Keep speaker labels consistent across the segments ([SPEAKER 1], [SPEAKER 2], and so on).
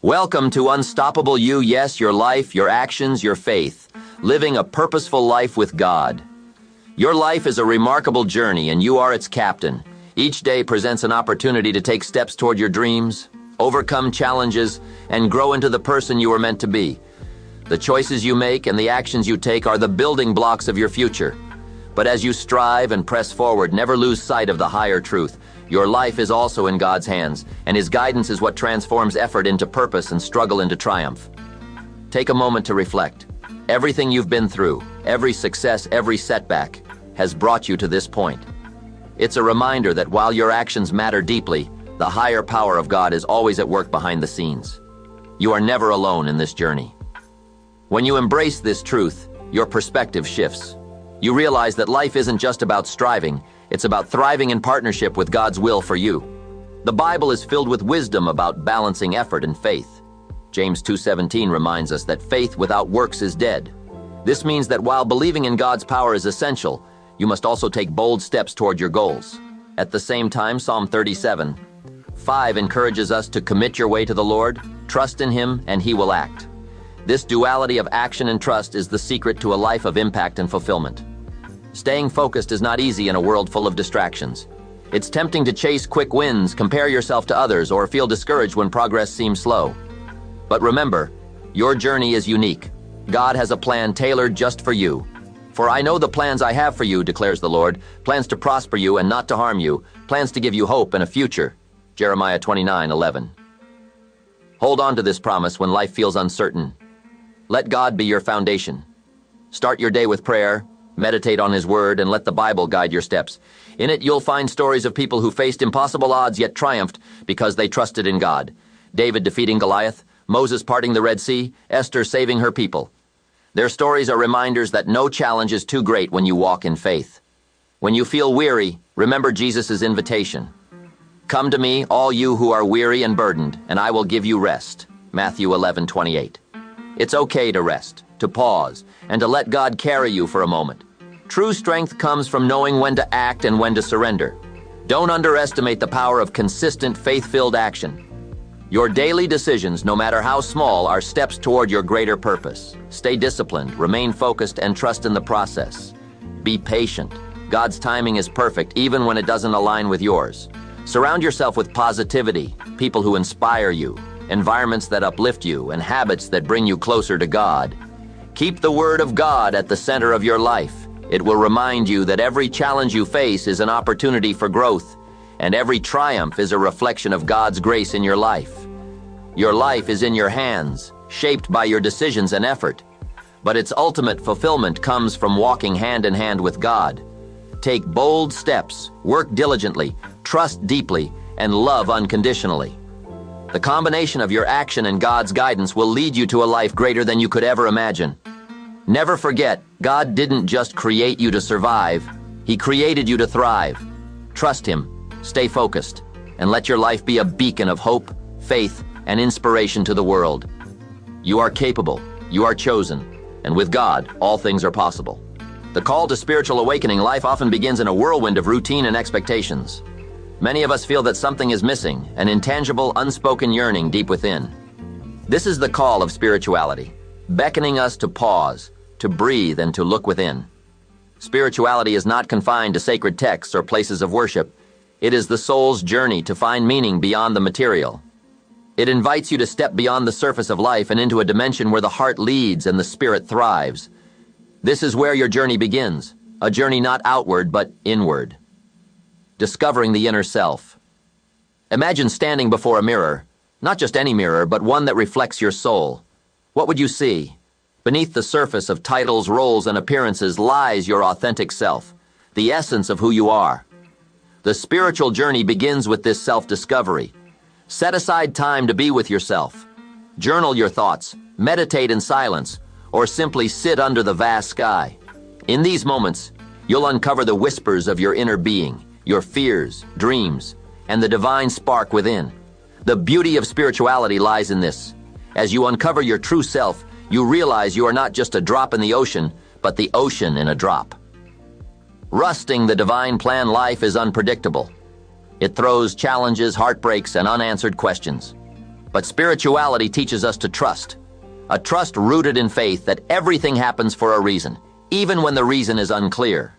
[SPEAKER 1] Welcome to Unstoppable You. Yes, your life, your actions, your faith. Living a purposeful life with God. Your life is a remarkable journey and you are its captain. Each day presents an opportunity to take steps toward your dreams, overcome challenges, and grow into the person you are meant to be. The choices you make and the actions you take are the building blocks of your future. But as you strive and press forward, never lose sight of the higher truth. Your life is also in God's hands, and His guidance is what transforms effort into purpose and struggle into triumph. Take a moment to reflect. Everything you've been through, every success, every setback, has brought you to this point. It's a reminder that while your actions matter deeply, the higher power of God is always at work behind the scenes. You are never alone in this journey. When you embrace this truth, your perspective shifts. You realize that life isn't just about striving, it's about thriving in partnership with God's will for you. The Bible is filled with wisdom about balancing effort and faith. James 2:17 reminds us that faith without works is dead. This means that while believing in God's power is essential, you must also take bold steps toward your goals. At the same time, Psalm 37:5 encourages us to commit your way to the Lord, trust in Him, and He will act. This duality of action and trust is the secret to a life of impact and fulfillment. Staying focused is not easy in a world full of distractions. It's tempting to chase quick wins, compare yourself to others, or feel discouraged when progress seems slow. But remember, your journey is unique. God has a plan tailored just for you. For I know the plans I have for you, declares the Lord, plans to prosper you and not to harm you, plans to give you hope and a future. Jeremiah 29:11. Hold on to this promise when life feels uncertain. Let God be your foundation. Start your day with prayer. Meditate on His Word and let the Bible guide your steps. In it, you'll find stories of people who faced impossible odds yet triumphed because they trusted in God. David defeating Goliath, Moses parting the Red Sea, Esther saving her people. Their stories are reminders that no challenge is too great when you walk in faith. When you feel weary, remember Jesus' invitation. Come to me, all you who are weary and burdened, and I will give you rest. Matthew 11:28. It's okay to rest, to pause, and to let God carry you for a moment. True strength comes from knowing when to act and when to surrender. Don't underestimate the power of consistent, faith-filled action. Your daily decisions, no matter how small, are steps toward your greater purpose. Stay disciplined, remain focused, and trust in the process. Be patient. God's timing is perfect, even when it doesn't align with yours. Surround yourself with positivity, people who inspire you, environments that uplift you, and habits that bring you closer to God. Keep the Word of God at the center of your life. It will remind you that every challenge you face is an opportunity for growth, and every triumph is a reflection of God's grace in your life. Your life is in your hands, shaped by your decisions and effort, but its ultimate fulfillment comes from walking hand in hand with God. Take bold steps, work diligently, trust deeply, and love unconditionally. The combination of your action and God's guidance will lead you to a life greater than you could ever imagine. Never forget, God didn't just create you to survive, He created you to thrive. Trust Him, stay focused, and let your life be a beacon of hope, faith, and inspiration to the world. You are capable, you are chosen, and with God, all things are possible. The call to spiritual awakening life often begins in a whirlwind of routine and expectations. Many of us feel that something is missing, an intangible, unspoken yearning deep within. This is the call of spirituality, beckoning us to pause, to breathe, and to look within. Spirituality is not confined to sacred texts or places of worship. It is the soul's journey to find meaning beyond the material. It invites you to step beyond the surface of life and into a dimension where the heart leads and the spirit thrives. This is where your journey begins, a journey not outward but inward. Discovering the inner self. Imagine standing before a mirror, not just any mirror, but one that reflects your soul. What would you see? Beneath the surface of titles, roles, and appearances lies your authentic self, the essence of who you are. The spiritual journey begins with this self-discovery. Set aside time to be with yourself. Journal your thoughts, meditate in silence, or simply sit under the vast sky. In these moments, you'll uncover the whispers of your inner being, your fears, dreams, and the divine spark within. The beauty of spirituality lies in this. As you uncover your true self, you realize you are not just a drop in the ocean, but the ocean in a drop. Rusting the divine plan life is unpredictable. It throws challenges, heartbreaks, and unanswered questions. But spirituality teaches us to trust. A trust rooted in faith that everything happens for a reason, even when the reason is unclear.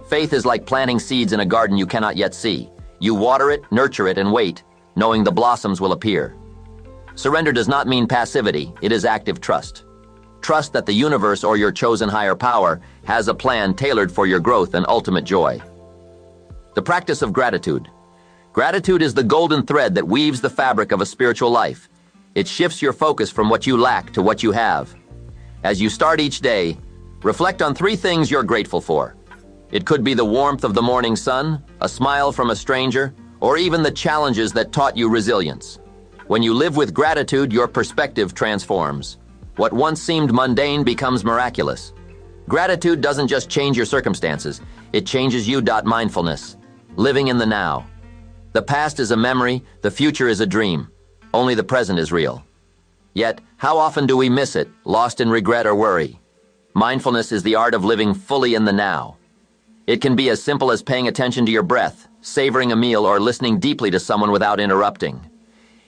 [SPEAKER 1] Faith is like planting seeds in a garden you cannot yet see. You water it, nurture it, and wait, knowing the blossoms will appear. Surrender does not mean passivity, it is active trust. Trust that the universe or your chosen higher power has a plan tailored for your growth and ultimate joy. The practice of gratitude. Gratitude is the golden thread that weaves the fabric of a spiritual life. It shifts your focus from what you lack to what you have. As you start each day, reflect on 3 things you're grateful for. It could be the warmth of the morning sun, a smile from a stranger, or even the challenges that taught you resilience. When you live with gratitude, your perspective transforms. What once seemed mundane becomes miraculous. Gratitude doesn't just change your circumstances, it changes you. Mindfulness. Living in the now. The past is a memory, the future is a dream. Only the present is real. Yet, how often do we miss it, lost in regret or worry? Mindfulness is the art of living fully in the now. It can be as simple as paying attention to your breath, savoring a meal, or listening deeply to someone without interrupting.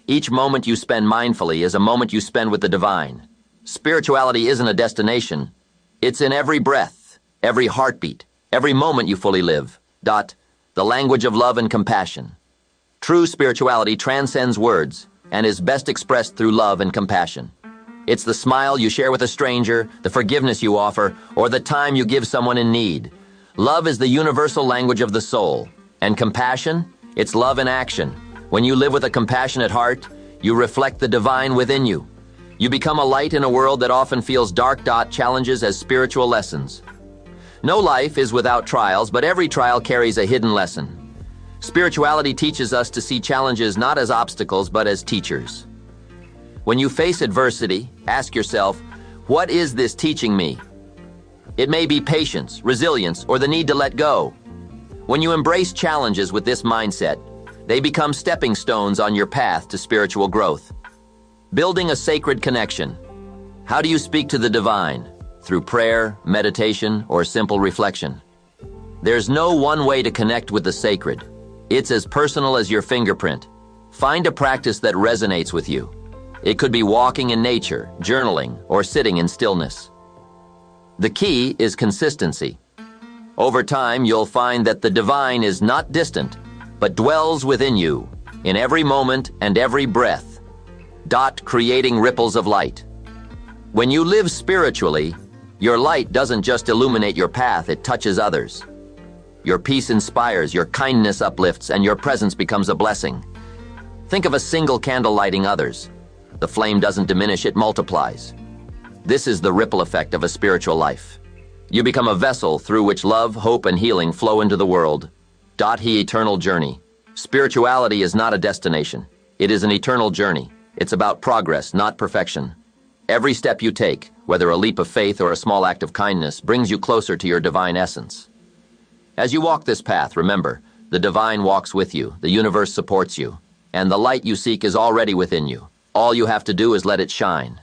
[SPEAKER 1] Each moment you spend mindfully is a moment you spend with the divine. Spirituality isn't a destination. It's in every breath, every heartbeat, every moment you fully live. The language of love and compassion. True spirituality transcends words and is best expressed through love and compassion. It's the smile you share with a stranger, the forgiveness you offer, or the time you give someone in need. Love is the universal language of the soul. And compassion? It's love in action. When you live with a compassionate heart, you reflect the divine within you. You become a light in a world that often feels dark. Challenges as spiritual lessons. No life is without trials, but every trial carries a hidden lesson. Spirituality teaches us to see challenges not as obstacles, but as teachers. When you face adversity, ask yourself, what is this teaching me? It may be patience, resilience, or the need to let go. When you embrace challenges with this mindset, they become stepping stones on your path to spiritual growth. Building a sacred connection. How do you speak to the divine? Through prayer, meditation, or simple reflection? There's no one way to connect with the sacred. It's as personal as your fingerprint. Find a practice that resonates with you. It could be walking in nature, journaling, or sitting in stillness. The key is consistency. Over time, you'll find that the divine is not distant, but dwells within you, in every moment and every breath. Creating ripples of light. When you live spiritually, your light doesn't just illuminate your path, it touches others. Your peace inspires, your kindness uplifts, and your presence becomes a blessing. Think of a single candle lighting others. The flame doesn't diminish, it multiplies. This is the ripple effect of a spiritual life. You become a vessel through which love, hope, and healing flow into the world. Eternal journey. Spirituality is not a destination. It is an eternal journey. It's about progress, not perfection. Every step you take, whether a leap of faith or a small act of kindness, brings you closer to your divine essence. As you walk this path, remember, the divine walks with you, the universe supports you, and the light you seek is already within you. All you have to do is let it shine.